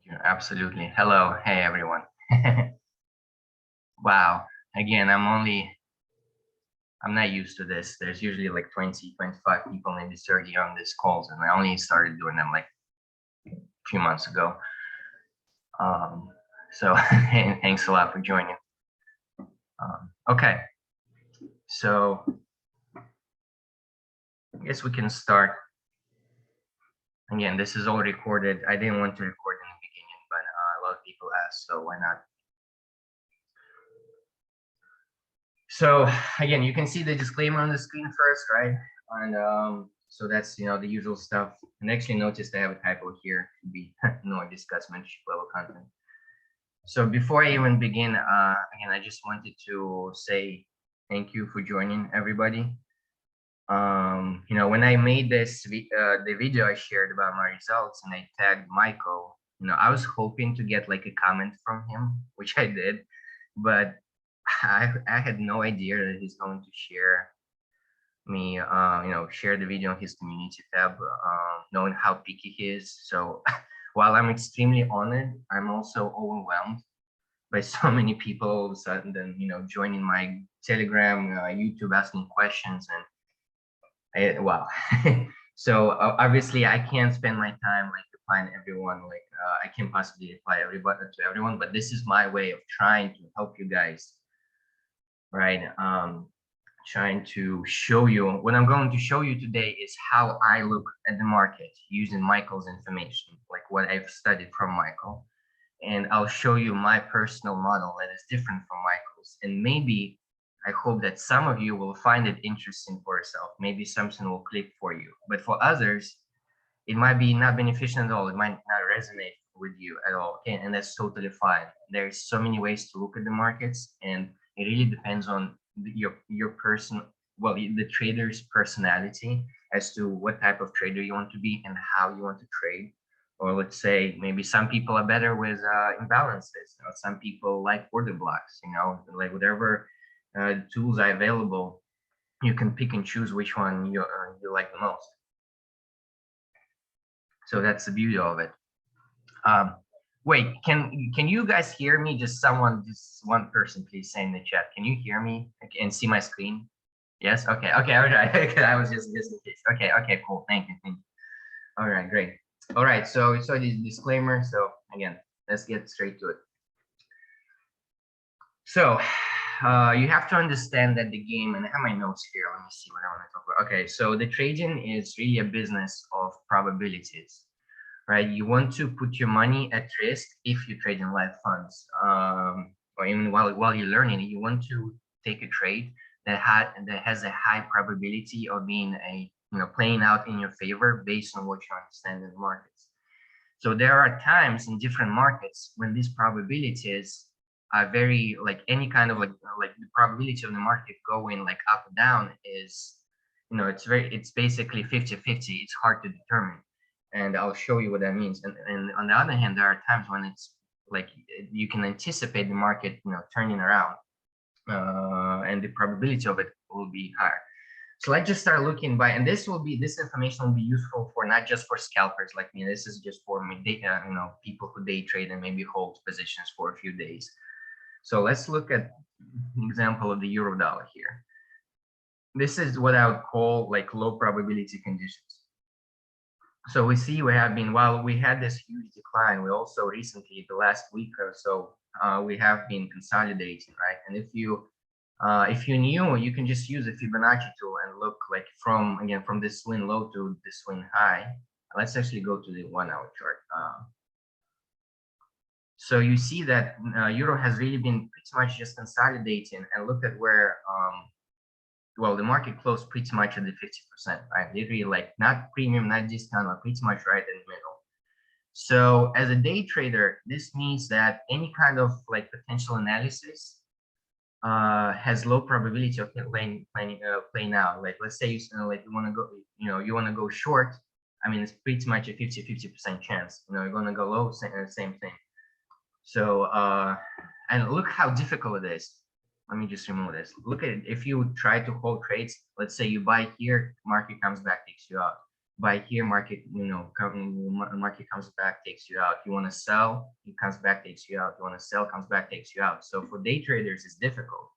Yeah, absolutely. Hello. Hey, everyone. Wow. Again, I'm not used to this. There's usually like 20, 25 people, maybe 30 on these calls, and I only started doing them like a few months ago. So thanks a lot for joining. Okay. So I guess we can start. Again, this is all recorded. I didn't want to record in the beginning, but a lot of people asked, so why not? So again, you can see the disclaimer on the screen first, right? And so that's the usual stuff. And actually notice I have a typo here to be no discuss membership level content. So before I even begin, again, I just wanted to say thank you for joining everybody. When I made the video I shared about my results and I tagged Michael, I was hoping to get like a comment from him, which I did, but I had no idea that he's going to share share the video on his community tab, knowing how picky he is. So while I'm extremely honored, I'm also overwhelmed by so many people all of a sudden then, joining my Telegram, YouTube, asking questions, and wow. So obviously I can't spend my time like replying everyone, like I can't possibly reply to everyone, but this is my way of trying to help you guys, right? Trying to show you what I'm going to show you today is how I look at the market using Michael's information, like what I've studied from Michael. And I'll show you my personal model that is different from Michael's. And maybe I hope that some of you will find it interesting for yourself. Maybe something will click for you. But for others, it might be not beneficial at all. It might not resonate with you at all. Okay, and that's totally fine. There's so many ways to look at the markets, and it really depends on your person, well, the trader's personality as to what type of trader you want to be and how you want to trade. Or let's say maybe some people are better with imbalances. Some people like order blocks. Like whatever tools are available, you can pick and choose which one you like the most. So that's the beauty of it. Wait, can you guys hear me? Just one person, please say in the chat. Can you hear me and see my screen? Yes. Okay. All right. I was just in case. Okay. Cool. Thank you. All right. Great. All right. So this disclaimer. So again, let's get straight to it. So you have to understand that the game, and I have my notes here. Let me see what I want to talk about. Okay. So the trading is really a business of probabilities. Right, you want to put your money at risk if you trade in live funds, or even while you're learning, you want to take a trade that has a high probability of being playing out in your favor based on what you understand in the markets. So there are times in different markets when these probabilities are very like any kind of like the probability of the market going like up or down is it's basically 50-50. It's hard to determine. And I'll show you what that means. And on the other hand, there are times when it's like you can anticipate the market, turning around, and the probability of it will be higher. So let's just start looking by, and this information will be useful for not just for scalpers like me. This is just for me, people who day trade and maybe hold positions for a few days. So let's look at an example of the euro dollar here. This is what I would call like low probability conditions. So we see while we had this huge decline, we also recently, the last week or so, we have been consolidating, right? And if you knew, you can just use the Fibonacci tool and look like from this swing low to this swing high. Let's actually go to the 1 hour chart. So you see that euro has really been pretty much just consolidating, and look at where well, the market closed pretty much at the 50%, right? Literally like not premium, not discount, but pretty much right in the middle. So as a day trader, this means that any kind of like potential analysis has low probability of playing out. Like let's say you want to go short. I mean, it's pretty much a 50% chance. You're going to go low, same thing. So and look how difficult it is. Let me just remove this. Look at it. If you try to hold trades, let's say you buy here, market comes back, takes you out. By here, market, market comes back, takes you out. You want to sell, it comes back, takes you out. You want to sell, comes back, takes you out. So for day traders, it's difficult.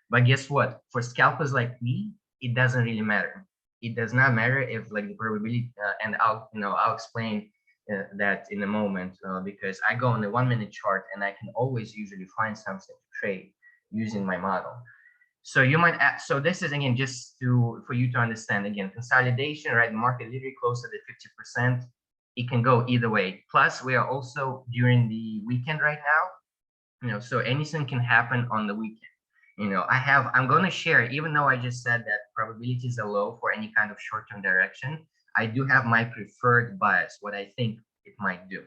But guess what? For scalpers like me, it doesn't really matter. It does not matter if like the probability, and I'll explain that in a moment, because I go on the 1 minute chart and I can always usually find something to trade using my model. So you might ask, so this is again just for you to understand again consolidation, right? The market literally closed at 50%. It can go either way. Plus, we are also during the weekend right now, so anything can happen on the weekend. I'm going to share, even though I just said that probabilities are low for any kind of short-term direction, I do have my preferred bias, what I think it might do.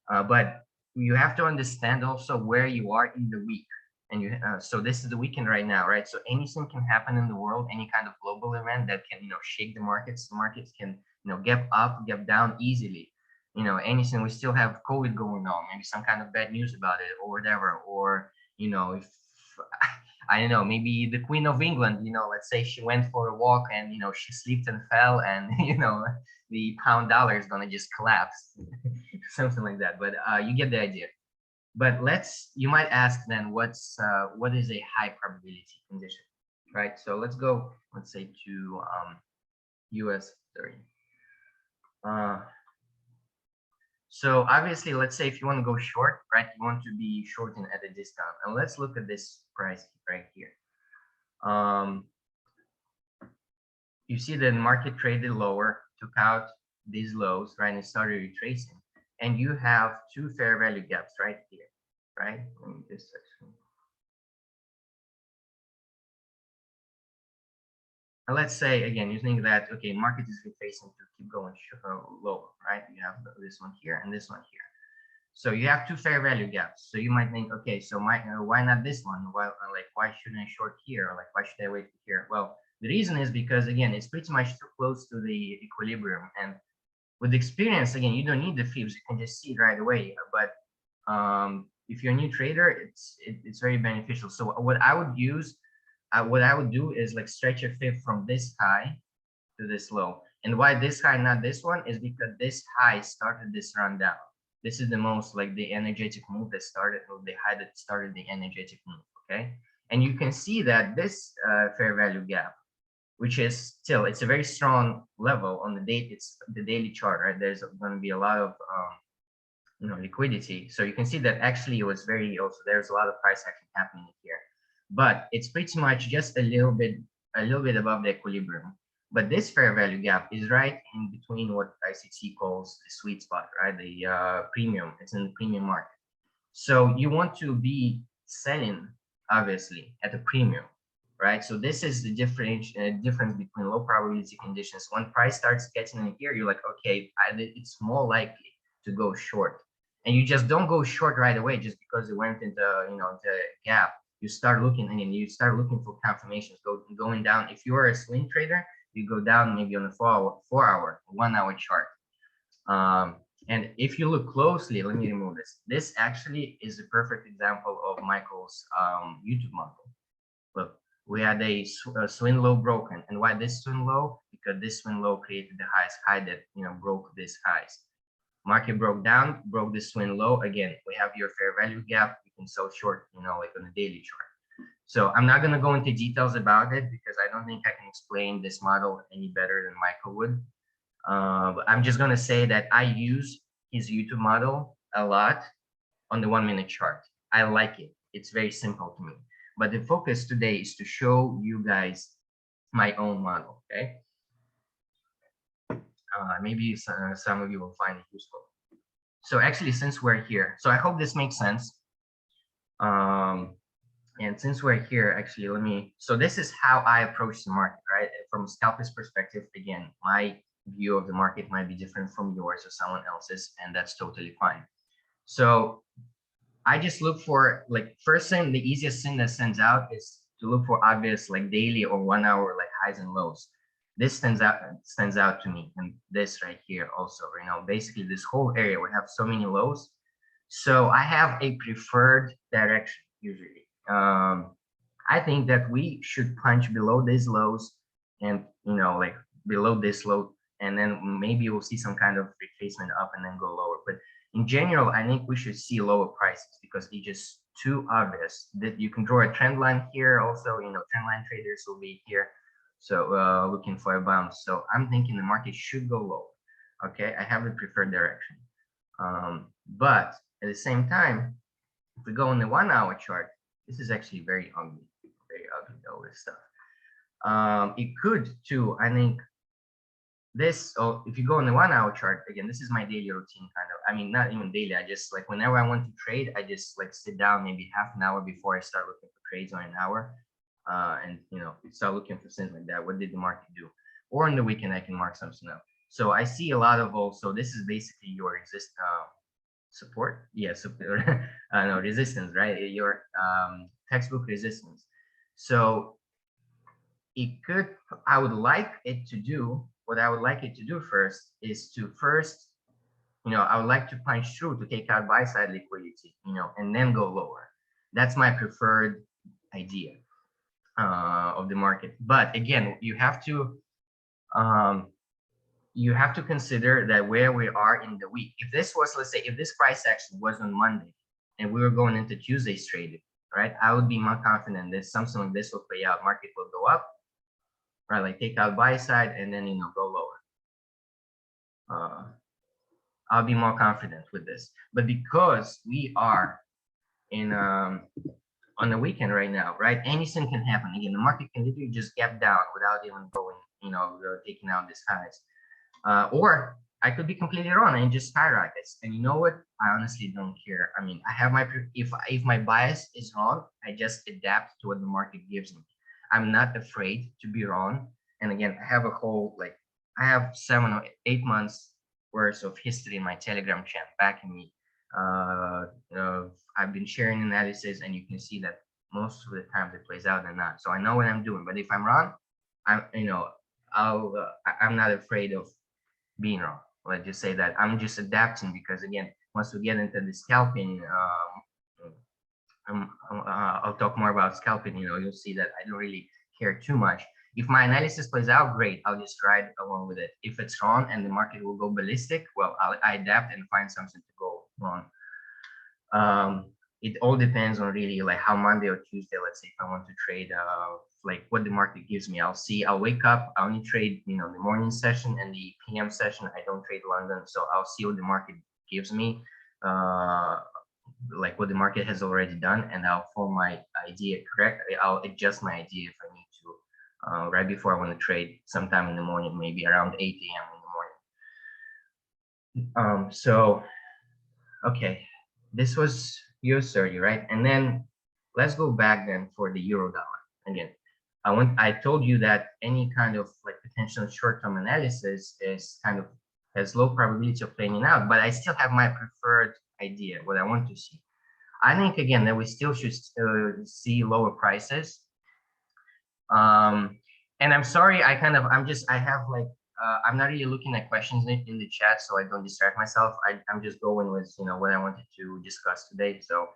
But you have to understand also where you are in the week. And so this is the weekend right now, right? So anything can happen in the world, any kind of global event that can, shake the markets. The markets can, get up, get down easily. Anything. We still have COVID going on, maybe some kind of bad news about it or whatever. Or, if I don't know, maybe the Queen of England, let's say she went for a walk and, she slipped and fell and, the pound dollar is going to just collapse, something like that. But you get the idea. But you might ask then, what is a high probability condition, right? So let's go, let's say to US 30. So obviously, let's say if you want to go short, right, you want to be shorting at a discount. And let's look at this price right here. You see the market traded lower, took out these lows, right, and it started retracing. And you have two fair value gaps right here, right? In this section. And let's say again, you think that okay, market is retracing to keep going lower, right? You have this one here and this one here. So you have two fair value gaps. So you might think, okay, so why not this one? Why shouldn't I short here? Or why should I wait here? Well, the reason is because again, it's pretty much too close to the equilibrium, and with experience, again, you don't need the fibs. You can just see it right away. But if you're a new trader, it's very beneficial. So what I would do is like stretch a fib from this high to this low. And why this high, not this one, is because this high started this run down. This is the most like the energetic move that started, or the high that started the energetic move. Okay, and you can see that this fair value gap, which is still, it's a very strong level on the date. It's the daily chart, right? There's going to be a lot of liquidity. So you can see that actually it was there's a lot of price action happening here, but it's pretty much just a little bit above the equilibrium. But this fair value gap is right in between what ICT calls the sweet spot, right? The premium. It's in the premium market. So you want to be selling obviously at a premium, right? So this is the difference between low probability conditions. When price starts getting in here, you're like, okay, it's more likely to go short. And you just don't go short right away just because it went into the gap. You start looking for confirmations going down. If you are a swing trader, you go down maybe on a 4-hour, 1-hour chart. And if you look closely, let me remove this. This actually is a perfect example of Michael's YouTube model. Look, we had a swing low broken. And why this swing low? Because this swing low created the highest high that broke this highs. Market broke down, broke the swing low. Again, we have your fair value gap. You can sell short, like on a daily chart. So I'm not going to go into details about it because I don't think I can explain this model any better than Michael would. But I'm just going to say that I use his YouTube model a lot on the 1-minute chart. I like it. It's very simple to me. But the focus today is to show you guys my own model, okay? Maybe some of you will find it useful. So actually, since we're here, so I hope this makes sense. And since we're here, actually, so this is how I approach the market, right? From a scalper's perspective, again, my view of the market might be different from yours or someone else's, and that's totally fine. So I just look for, like, first thing, the easiest thing that stands out is to look for obvious, like, daily or 1-hour, like, highs and lows. This stands out to me, and this right here also, basically this whole area, we have so many lows. So I have a preferred direction usually. I think that we should punch below these lows and, like below this low and then maybe we'll see some kind of retracement up and then go lower. But in general, I think we should see lower prices because it's just too obvious that you can draw a trend line here. Also, you know, trend line traders will be here. So looking for a bounce. So I'm thinking the market should go low. Okay, I have the preferred direction. But at the same time, if we go on the 1 hour chart, this is actually very ugly, all this stuff. It could too, I think, this, oh, if you go on the 1 hour chart, again, this is my daily routine kind of, I mean, not even daily, I just like, whenever I want to trade, I just like sit down maybe half an hour before I start looking for trades, or an hour, and you know, start looking for things like that. What did the market do? Or on the weekend, I can mark something up. So I see a lot of also, this is basically your support, yeah, support, no, resistance, right? Your textbook resistance. So it could, I would like it to do, what I would like it to do first is to you know, I would like to punch through to take out buy side liquidity, you know, and then go lower. That's my preferred idea of the market. But again, you have to consider that where we are in the week. If this was, let's say, if this price action was on Monday and we were going into Tuesday's trading, right, I would be more confident that something like this will play out. Market will go up, right, like take out buy side and then, you know, go lower. I'll be more confident with this. But because we are in on the weekend right now, right, anything can happen. Again, the market can literally just gap down without even going, you know, taking out these highs. Or I could be completely wrong and just skyrockets. And you know what? I honestly don't care. I mean, I have my, if my bias is wrong, I just adapt to what the market gives me. I'm not afraid to be wrong. And again, I have a whole, like, I have 7 or 8 months worth of history in my Telegram channel backing me. I've been sharing analysis, and you can see that most of the times it plays out and not. So I know what I'm doing. But if I'm wrong, I'm not afraid of being wrong. Let's just say that I'm just adapting, because again, once we get into the scalping, I'll talk more about scalping. You know, you'll see that I don't really care too much. If my analysis plays out, great, I'll just ride along with it. If it's wrong and the market will go ballistic, well, I adapt and find something to go wrong. It all depends on really like how Monday or Tuesday, let's say, if I want to trade, like what the market gives me. I'll wake up, I only trade, you know, the morning session and the PM session. I don't trade London, so I'll see what the market gives me, like what the market has already done, and I'll form my idea correct. I'll adjust my idea if I need to, right before I want to trade, sometime in the morning, maybe around 8 a.m. in the morning. So, okay, this was US30, right? And then let's go back then for the euro dollar. Again, I told you that any kind of like potential short-term analysis is kind of has low probability of playing out, but I still have my preferred idea, what I want to see. I think again that we still should see lower prices. And I'm sorry, I have like, I'm not really looking at questions in the chat, so I don't distract myself. I'm just going with, you know, what I wanted to discuss today. So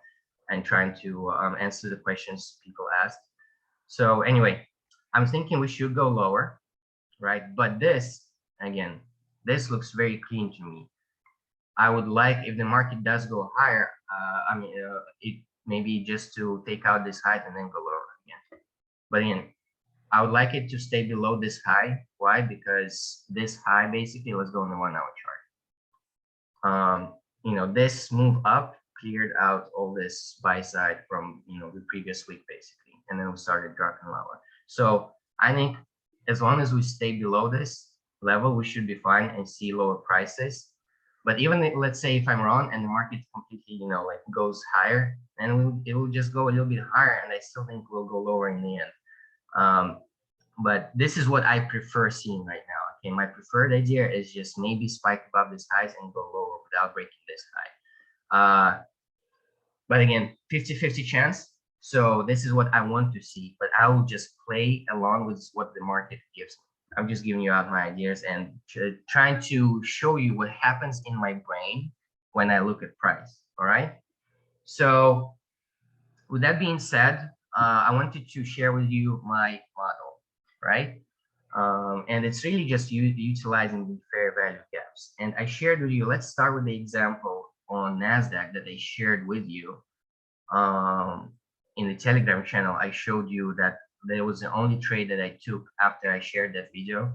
I'm trying to answer the questions people asked. So anyway, I'm thinking we should go lower, right? But this, again, this looks very clean to me. I would like, if the market does go higher, it maybe just to take out this high and then go lower again. But again, I would like it to stay below this high. Why? Because this high, basically, let's go on the 1 hour chart. You know, this move up cleared out all this buy side from, you know, the previous week, basically, and then we started dropping lower. So I think as long as we stay below this level, we should be fine and see lower prices. But even if, let's say if I'm wrong and the market completely, you know, like goes higher, then it will just go a little bit higher, and I still think we'll go lower in the end. But this is what I prefer seeing right now. Okay, my preferred idea is just maybe spike above this highs and go lower without breaking this high. But again, 50-50 chance. So this is what I want to see, but I will just play along with what the market gives me. I'm just giving you out my ideas and trying to show you what happens in my brain when I look at price. All right. So with that being said, I wanted to share with you my model, right? And it's really just utilizing the fair value gaps. And I shared with you, let's start with the example on Nasdaq that I shared with you in the Telegram channel. I showed you that there was the only trade that I took after I shared that video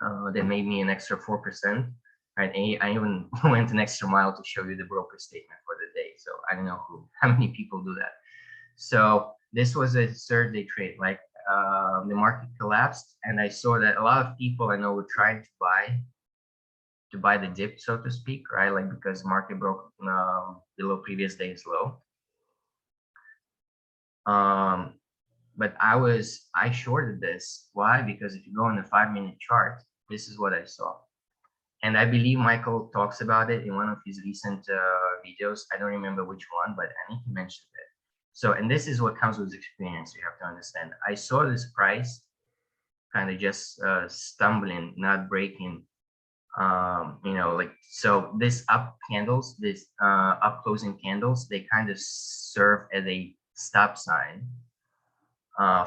that made me an extra 4%. Right? And I even went an extra mile to show you the broker statement for the day. So I don't know how many people do that. So this was a Thursday trade, like the market collapsed, and I saw that a lot of people I know were trying to buy the dip, so to speak, right? Like because the market broke below previous day's low. But I shorted this. Why? Because if you go on the 5-minute chart, this is what I saw. And I believe Michael talks about it in one of his recent videos. I don't remember which one, but I think he mentioned it. So, and this is what comes with experience. You have to understand. I saw this price kind of just stumbling, not breaking. You know, like, so this up candles, this up closing candles, they kind of serve as a stop sign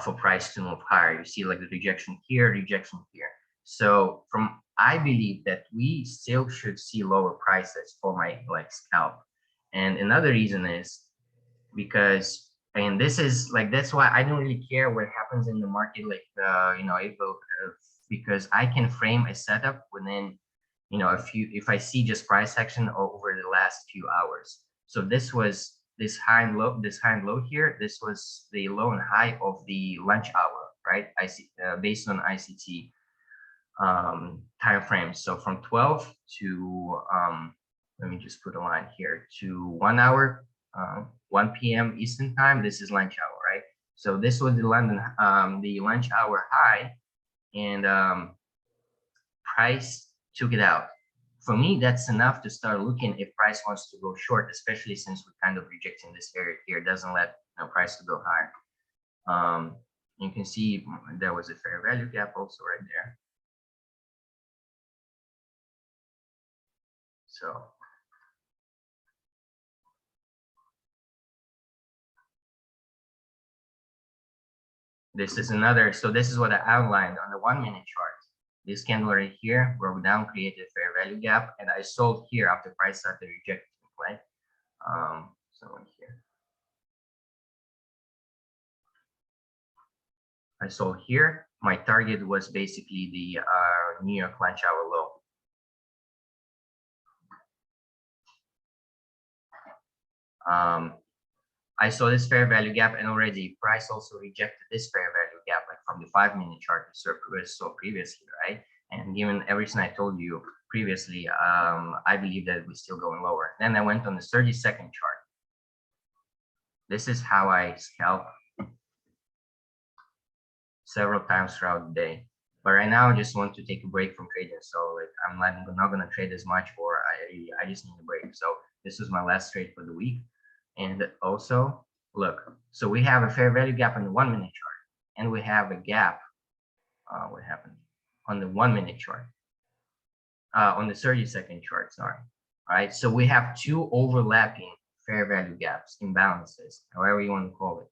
for price to move higher. You see like the rejection here, rejection here. So I believe that we still should see lower prices for my like scalp. And another reason is because, and this is like, that's why I don't really care what happens in the market, like you know, because I can frame a setup within, you know, if I see just price action over the last few hours. So this was this high and low here. This was the low and high of the lunch hour, right? I see based on ICT time frames. So from 12 to let me just put a line here to 1 hour, 1 p.m. Eastern time. This is lunch hour, right? So this was the London the lunch hour high, and price took it out. For me, that's enough to start looking if price wants to go short, especially since we're kind of rejecting this area here. It doesn't let price to go higher. You can see there was a fair value gap also right there. So this is another, so this is what I outlined on the 1-minute chart. This candle right here broke down, created a fair value gap, and I sold here after price started rejecting, right? So in here, I sold here. My target was basically the New York lunch hour low. I saw this fair value gap, and already price also rejected this fair value gap, like from the 5-minute chart we saw previously, right? And given everything I told you previously, I believe that we're still going lower. Then I went on the 30-second chart. This is how I scalp several times throughout the day. But right now, I just want to take a break from trading. So like, I'm not gonna trade as much, or I just need a break. So this was my last trade for the week. And also, look, so we have a fair value gap on the 1-minute chart, and we have a gap. What happened on the 1-minute chart? On the 30-second chart, sorry. All right, so we have two overlapping fair value gaps, imbalances, however you want to call it.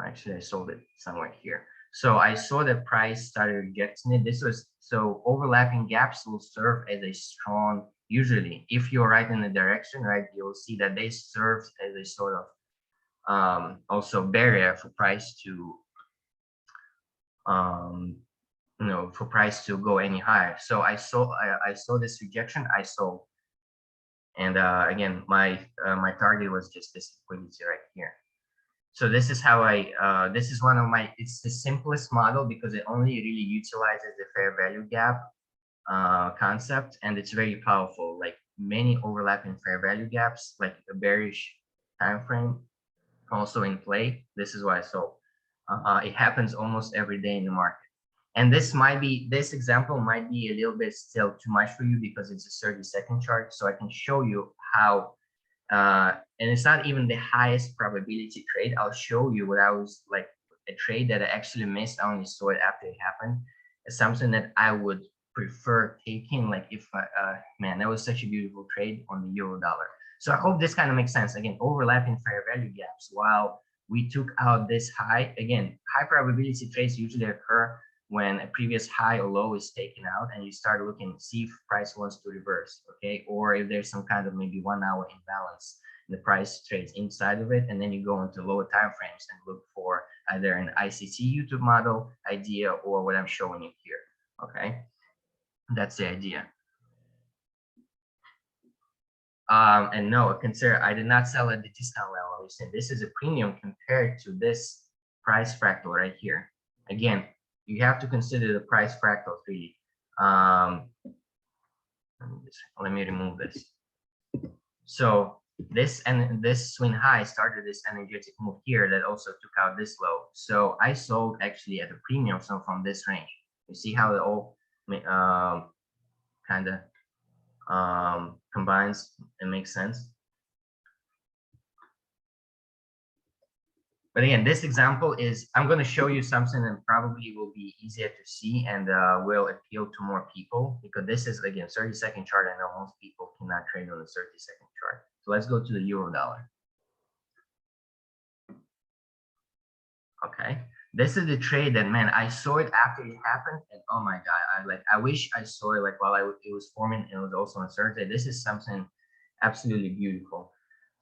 Actually, I sold it somewhere here. So I saw the price started rejecting it. This was, so overlapping gaps will serve as a strong, usually if you're right in the direction, right, you'll see that they serve as a sort of also barrier for price to you know, for price to go any higher. So I saw this rejection, I sold. And again, my target was just this liquidity right here. So this is how this is one of my, it's the simplest model because it only really utilizes the fair value gap concept, and it's very powerful. Like many overlapping fair value gaps, like a bearish time frame, also in play. This is what I saw. It happens almost every day in the market. And this example might be a little bit still too much for you because it's a 30-second chart. So I can show you how. And it's not even the highest probability trade. I'll show you what I was like, a trade that I actually missed. I only saw it after it happened. It's something that I would prefer taking. Like if man, that was such a beautiful trade on the euro dollar. So I hope this kind of makes sense. Again, overlapping fair value gaps. While we took out this high, again, high probability trades usually occur when a previous high or low is taken out and you start looking, see if price wants to reverse, okay? Or if there's some kind of maybe 1 hour imbalance, the price trades inside of it, and then you go into lower time frames and look for either an ICT YouTube model idea or what I'm showing you here, okay? That's the idea. And no, consider I did not sell at the discount level. This is a premium compared to this price fractal right here. Again, you have to consider the price fractals really. Let me remove this. So this swing high started this energetic move here that also took out this low. So I sold actually at a premium, so from this range. You see how it all kind of combines and makes sense. But again, this example is, I'm going to show you something that probably will be easier to see and will appeal to more people, because this is, again, 30-second chart. I know most people cannot trade on the 30-second chart. So let's go to the euro dollar. Okay, this is the trade that, man, I saw it after it happened, and oh my god, I wish I saw it like while it was forming, and it was also on Thursday. This is something absolutely beautiful.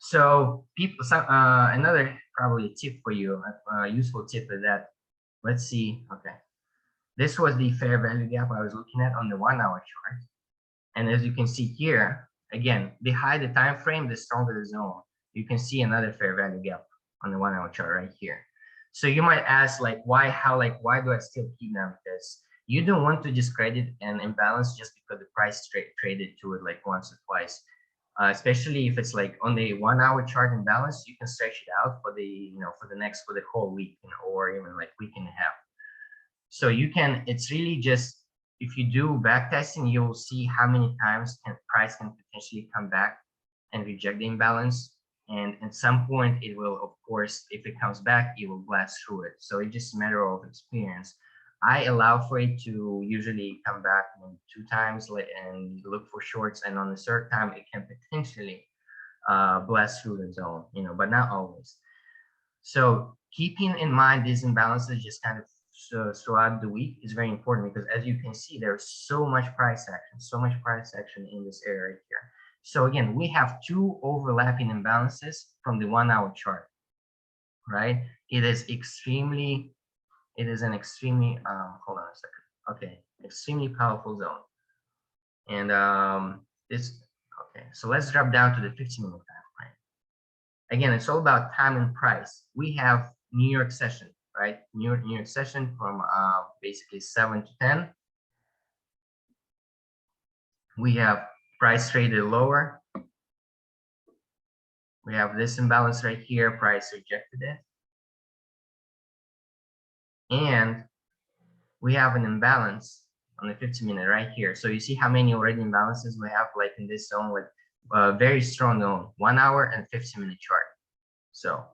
So people, another probably tip for you, useful tip is that, let's see, okay, this was the fair value gap I was looking at on the 1 hour chart, and as you can see here, again, the higher the time frame, the stronger the zone. You can see another fair value gap on the 1 hour chart right here. So you might ask, like, why do I still keep them? Because you don't want to discredit an imbalance just because the price traded to it like once or twice. Especially if it's like on the 1 hour chart imbalance, you can stretch it out for the, for the whole week, or even like week and a half. So you can, it's really just, if you do back testing, you'll see how many times price can potentially come back and reject the imbalance. And at some point it will, of course, if it comes back, it will blast through it. So it's just a matter of experience. I allow for it to usually come back 2 times and look for shorts, and on the third time it can potentially blast through the zone, but not always. So keeping in mind these imbalances just kind of throughout the week is very important, because as you can see, there's so much price action in this area right here. So again, we have 2 overlapping imbalances from the 1 hour chart, right? It is an extremely, hold on a second. Okay, extremely powerful zone. And okay, so let's drop down to the 15-minute time frame. Again, it's all about time and price. We have New York session, right? New York session from basically 7 to 10. We have price traded lower. We have this imbalance right here, price rejected it. And we have an imbalance on the 15-minute right here. So you see how many already imbalances we have, like in this zone, with very strong zone, 1 hour and 15-minute chart. So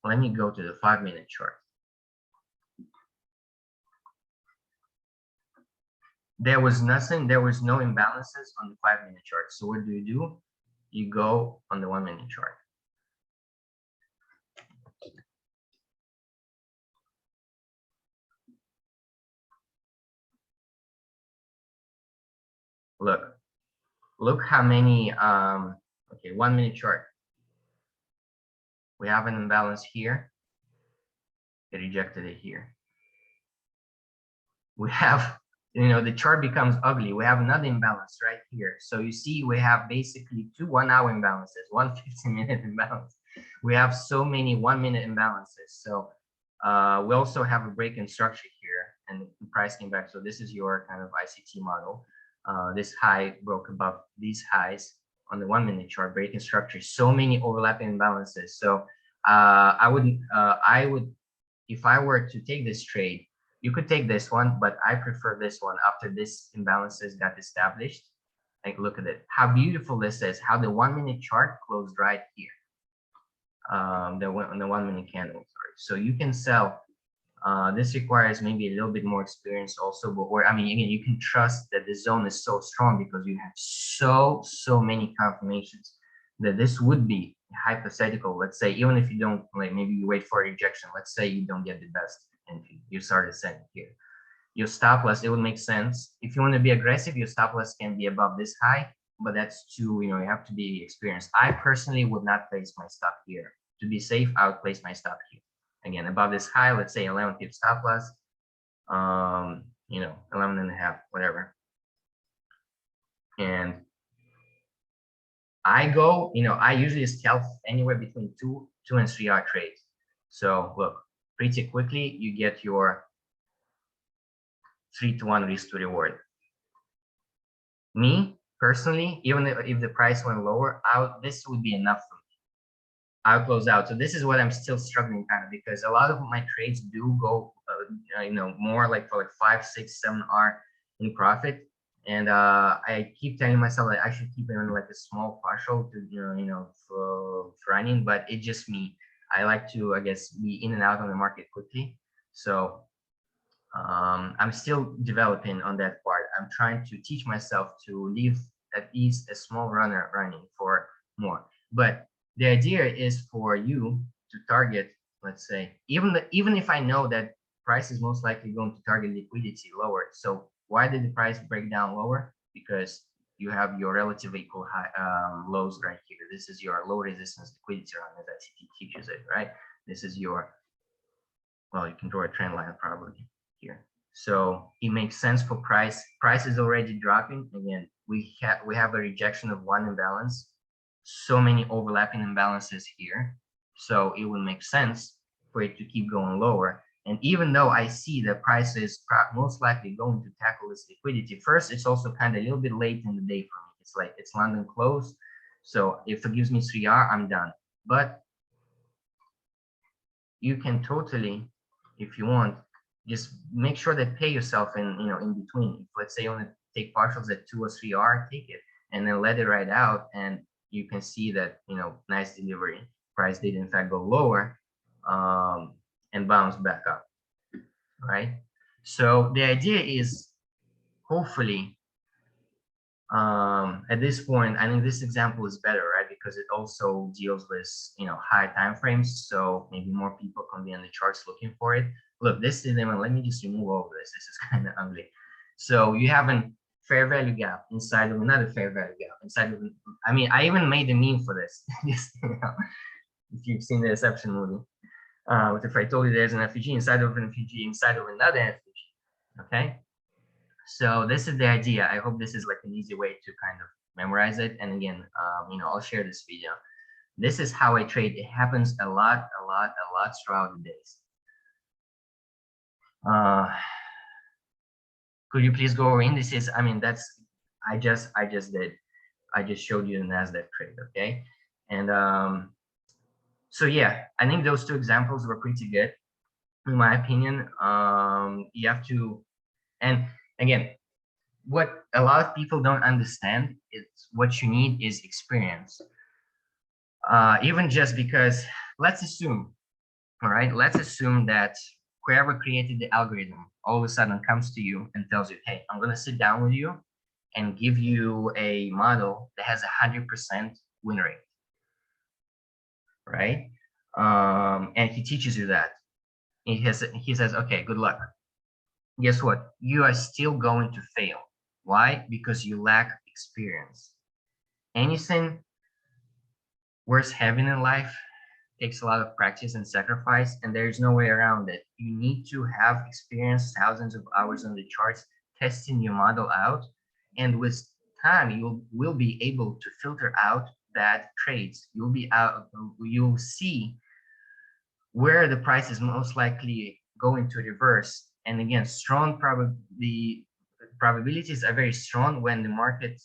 let me go to the 5-minute chart. There was nothing, there was no imbalances on the 5-minute chart. So what do? You go on the 1-minute chart. Look how many, okay, 1-minute chart. We have an imbalance here. It rejected it here. We have, the chart becomes ugly. We have another imbalance right here. So you see, we have basically 2 1-hour imbalances, 1 15-minute imbalance. We have so many 1-minute imbalances. So we also have a break in structure here, and the price came back. So this is your kind of ICT model. This high broke above these highs on the 1-minute chart, breaking structure. So many overlapping imbalances. So I would, if I were to take this trade, you could take this one, but I prefer this one after this imbalances got established. Like, look at it, how beautiful this is, how the 1-minute chart closed right here. On the 1-minute candle, sorry. So you can sell. This requires maybe a little bit more experience also, but I mean, again, you can trust that the zone is so strong because you have so many confirmations that this would be hypothetical. Let's say, even if you don't, like, maybe you wait for a rejection, let's say you don't get the best and you started setting here. Your stop loss, it would make sense. If you want to be aggressive, your stop loss can be above this high, but that's too, you have to be experienced. I personally would not place my stop here. To be safe, I would place my stop here. Again, above this high, let's say 11 pip stop loss, 11 and a half, whatever. And I go, I usually stealth anywhere between 2 and 3 hour trades. So look, pretty quickly, you get your 3-to-1 risk to reward. Me personally, even if the price went lower, this would be enough for me. I'll close out. So this is what I'm still struggling kind of, because a lot of my trades do go, more like for like 5, 6, 7 hour in profit. And I keep telling myself that I should keep it in like a small partial to, for running, but it's just me. I like to, I guess, be in and out on the market quickly. So I'm still developing on that part. I'm trying to teach myself to leave at least a small runner running for more. But the idea is for you to target, let's say, even if I know that price is most likely going to target liquidity lower. So why did the price break down lower? Because you have your relative equal high lows right here. This is your low resistance liquidity run, as ICT teaches it, right? This is your, well, you can draw a trend line probably here. So it makes sense for price. Price is already dropping. Again, we have a rejection of one imbalance, so many overlapping imbalances here. So it will make sense for it to keep going lower. And even though I see that price is most likely going to tackle this liquidity first, it's also kind of a little bit late in the day for me. It's like it's London close. So if it gives me 3R, I'm done. But you can totally, if you want, just make sure that pay yourself in between. If, let's say you want to take partials at 2 or 3R, take it and then let it ride out, and you can see that nice delivery. Price did in fact go lower and bounce back up, right? So the idea is, hopefully, at this point, I think this example is better, right? Because it also deals with high time frames, so maybe more people can be on the charts looking for it. Look, this is even, let me just remove all of this. This is kind of ugly. So you have a fair value gap inside of another fair value gap inside of, I mean, I even made a meme for this. Just, if you've seen the Inception movie, if I told you there's an FEG inside of an FEG inside of another FEG, okay? So this is the idea. I hope this is like an easy way to kind of memorize it. And again, I'll share this video. This is how I trade. It happens a lot throughout the days. Could you please go over indices? I mean, I just did. I just showed you the Nasdaq trade, okay? And so yeah, I think those two examples were pretty good, in my opinion. You have to, and again, what a lot of people don't understand is what you need is experience. Even just because, let's assume, all right, let's assume that whoever created the algorithm all of a sudden comes to you and tells you, hey, I'm going to sit down with you and give you a model that has 100% win rate, right? And he teaches you that. He says, okay, good luck. Guess what? You are still going to fail. Why? Because you lack experience. Anything worth having in life takes a lot of practice and sacrifice, and there's no way around it. You need to have experience, thousands of hours on the charts, testing your model out, and with time, you will be able to filter out bad trades. You'll see where the price is most likely going to reverse. And again, the probabilities are very strong when the market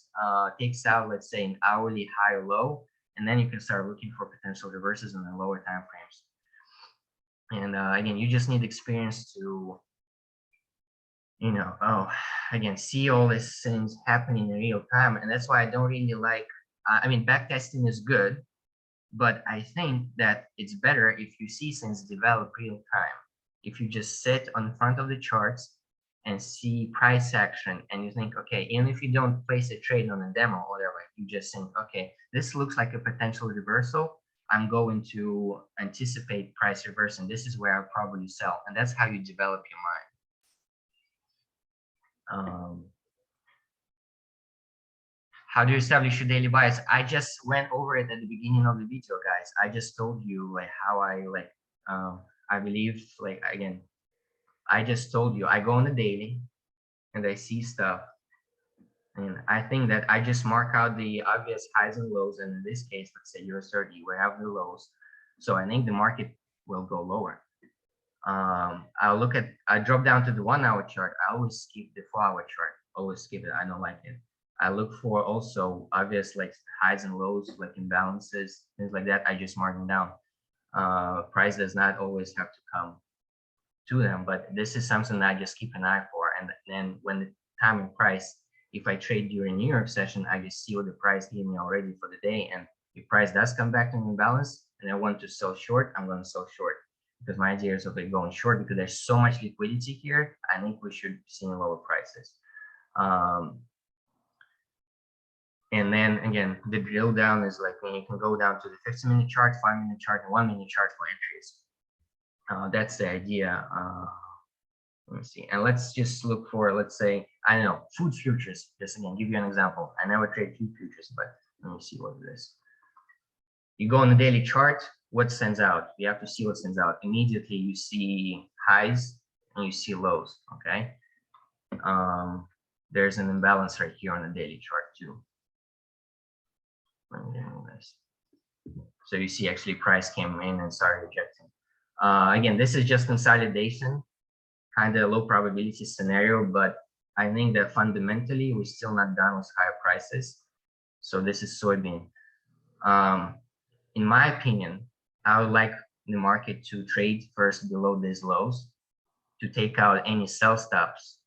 takes out, let's say, an hourly high or low, and then you can start looking for potential reverses in the lower time frames. And again, you just need experience to, again, see all these things happening in real time. And that's why I don't really like, I mean, backtesting is good, but I think that it's better if you see things develop real time. If you just sit on front of the charts and see price action, and you think, okay, even if you don't place a trade on a demo or whatever, you just think, okay, this looks like a potential reversal. I'm going to anticipate price reverse, and this is where I'll probably sell. And that's how you develop your mind. How do you establish your daily bias? I just went over it at the beginning of the video, guys. I just told you like how I believe, like, again, I just told you I go on the daily and I see stuff. And I think that I just mark out the obvious highs and lows. And in this case, let's say US 30, we have the lows. So I think the market will go lower. I drop down to the 1 hour chart. I always skip the 4 hour chart, always skip it. I don't like it. I look for also obvious like highs and lows, like imbalances, things like that. I just mark them down. Price does not always have to come to them, but this is something that I just keep an eye for. And then when the time and price, if I trade during New York session, I just see what the price gave me already for the day. And if price does come back to an imbalance and I want to sell short, I'm going to sell short, because my idea is of like going short because there's so much liquidity here. I think we should be seeing lower prices. And then again, the drill down is like when you can go down to the 15-minute chart, 5-minute chart, and 1-minute chart for entries. That's the idea. Let me see. And let's just look for, let's say, I don't know, food futures. Just again, give you an example. I never trade food futures, but let me see what it is. You go on the daily chart, what stands out? You have to see what stands out. Immediately you see highs and you see lows, okay? There's an imbalance right here on the daily chart too. So you see actually price came in and started rejecting. Again, this is just consolidation, kind of low probability scenario, but I think that fundamentally we're still not done with higher prices. So this is soybean. In my opinion, I would like the market to trade first below these lows to take out any sell stops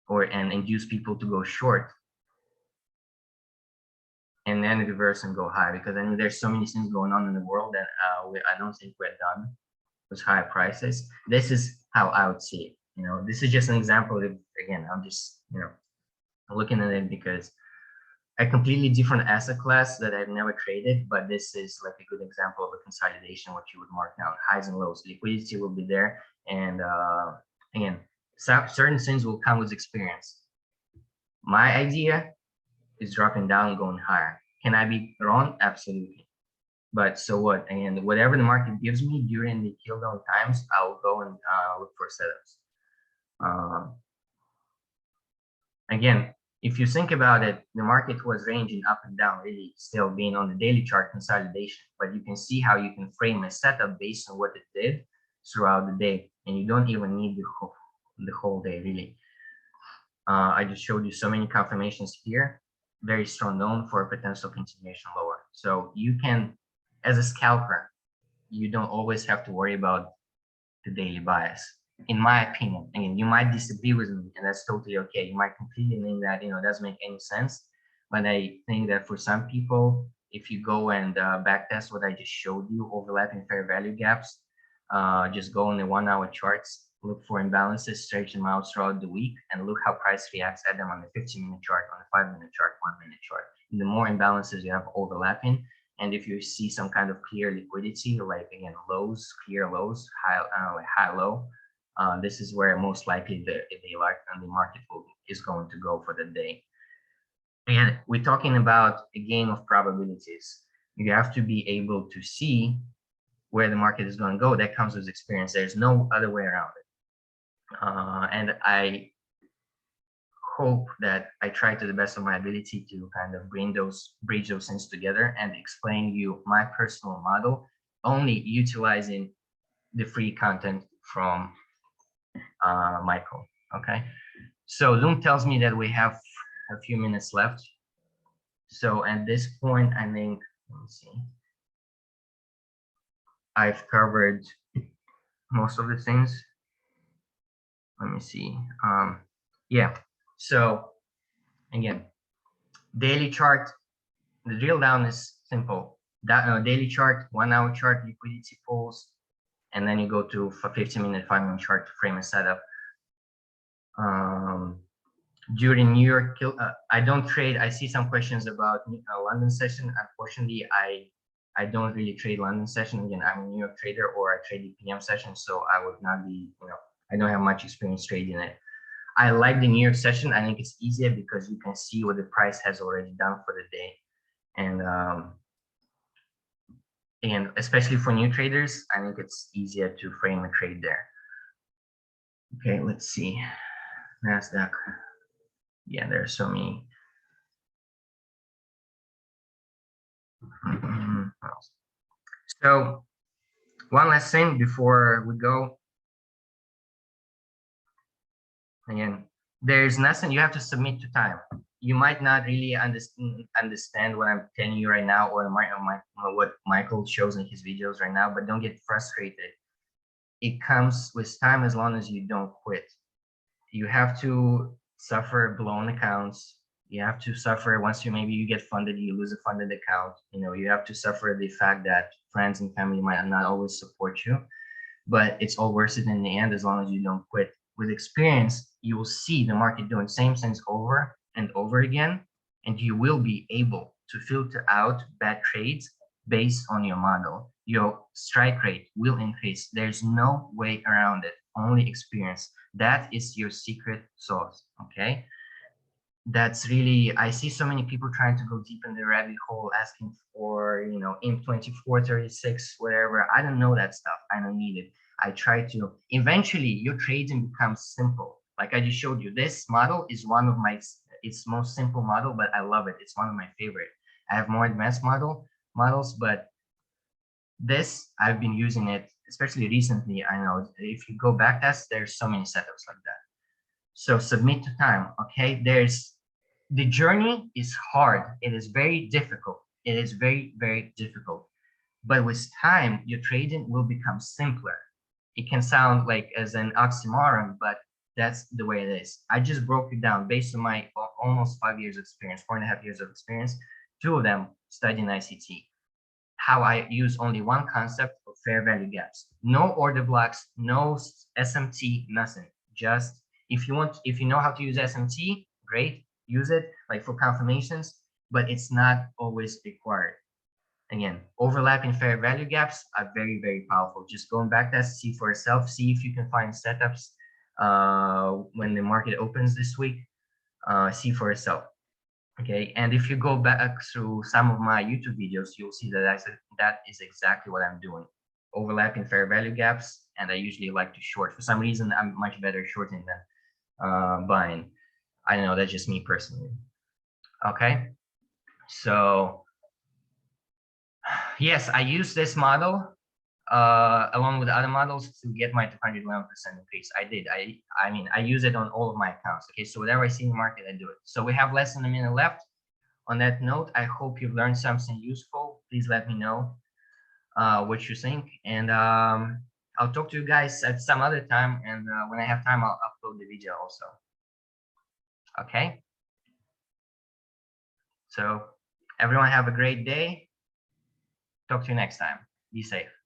and induce people to go short, and then reverse and go high, because I mean there's so many things going on in the world that I don't think we're done with high prices. This is how I would see it. You know, this is just an example of, again, I'm just, you know, looking at it because a completely different asset class that I've never traded, but this is like a good example of a consolidation, what you would mark down, highs and lows. Liquidity will be there, and again, certain things will come with experience. My idea is dropping down, going higher. Can I be wrong? Absolutely. But so what? And whatever the market gives me during the kill down times, I'll go and look for setups. Again, if you think about it, the market was ranging up and down, really still being on the daily chart consolidation. But you can see how you can frame a setup based on what it did throughout the day, and you don't even need the whole day, really. I just showed you so many confirmations here. Very strong, known for potential continuation lower. So you can, as a scalper, you don't always have to worry about the daily bias. In my opinion, again, you might disagree with me, and that's totally okay. You might completely think that, you know, it doesn't make any sense. But I think that for some people, if you go and backtest what I just showed you, overlapping fair value gaps, just go on the 1 hour charts, look for imbalances, stretch them out throughout the week, and look how price reacts at them on the 15-minute chart, on the 5-minute chart, 1-minute chart. And the more imbalances you have overlapping, and if you see some kind of clear liquidity, like again, lows, clear lows, high low, this is where most likely the market is going to go for the day. And we're talking about a game of probabilities. You have to be able to see where the market is going to go. That comes with experience. There's no other way around it. And I hope that I try to the best of my ability to kind of bridge those things together and explain you my personal model, only utilizing the free content from Michael. Okay, so Zoom tells me that we have a few minutes left. So at this point, I think, let me see, I've covered most of the things. Let me see. Yeah, so again, daily chart, the drill down is simple. That daily chart, 1 hour chart, liquidity pools, and then you go to 15-minute, 5-minute chart to frame a setup. During New York, I don't trade. I see some questions about London session. Unfortunately, I I don't really trade London session. Again, I'm a New York trader, or I trade the PM session, so I would not be, I don't have much experience trading it. I like the New York session. I think it's easier because you can see what the price has already done for the day. And especially for new traders, I think it's easier to frame a trade there. Okay, let's see. Nasdaq. Yeah, there are so many. So one last thing before we go. Again, there's nothing you have to submit to time. You might not really understand what I'm telling you right now, or what Michael shows in his videos right now, but don't get frustrated. It comes with time as long as you don't quit. You have to suffer blown accounts. You have to suffer once maybe you get funded, you lose a funded account. You have to suffer the fact that friends and family might not always support you, but it's all worth it in the end as long as you don't quit. With experience, you will see the market doing same things over and over again, and you will be able to filter out bad trades based on your model. Your strike rate will increase. There's no way around it, only experience. That is your secret sauce, okay? That's really, I see so many people trying to go deep in the rabbit hole, asking for, IM 2436, whatever. I don't know that stuff. I don't need it. I try to, eventually your trading becomes simple. Like I just showed you, this model is one of it's most simple model, but I love it. It's one of my favorite. I have more advanced models, but this, I've been using it, especially recently. I know if you go back test, there's so many setups like that. So submit to time, okay? The journey is hard. It is very difficult. It is very, very difficult. But with time, your trading will become simpler. It can sound like as an oxymoron, but that's the way it is. I just broke it down based on my almost 5 years of experience, 4.5 years of experience, 2 of them studying ICT. How I use only one concept of fair value gaps. No order blocks, no SMT, nothing. Just if you know how to use SMT, great, use it like for confirmations, but it's not always required. Again, overlapping fair value gaps are very, very powerful. Just going back to see for yourself, see if you can find setups when the market opens this week, see for yourself. Okay, and if you go back through some of my YouTube videos, you'll see that that is exactly what I'm doing. Overlapping fair value gaps, and I usually like to short. For some reason, I'm much better shorting than buying. I don't know, that's just me personally. Okay, so yes, I use this model along with other models to get my 211% increase. I did. I mean, I use it on all of my accounts. Okay, so whatever I see in the market, I do it. So we have less than a minute left. On that note, I hope you've learned something useful. Please let me know what you think, and I'll talk to you guys at some other time. And when I have time, I'll upload the video also. Okay. So everyone have a great day. Talk to you next time. Be safe.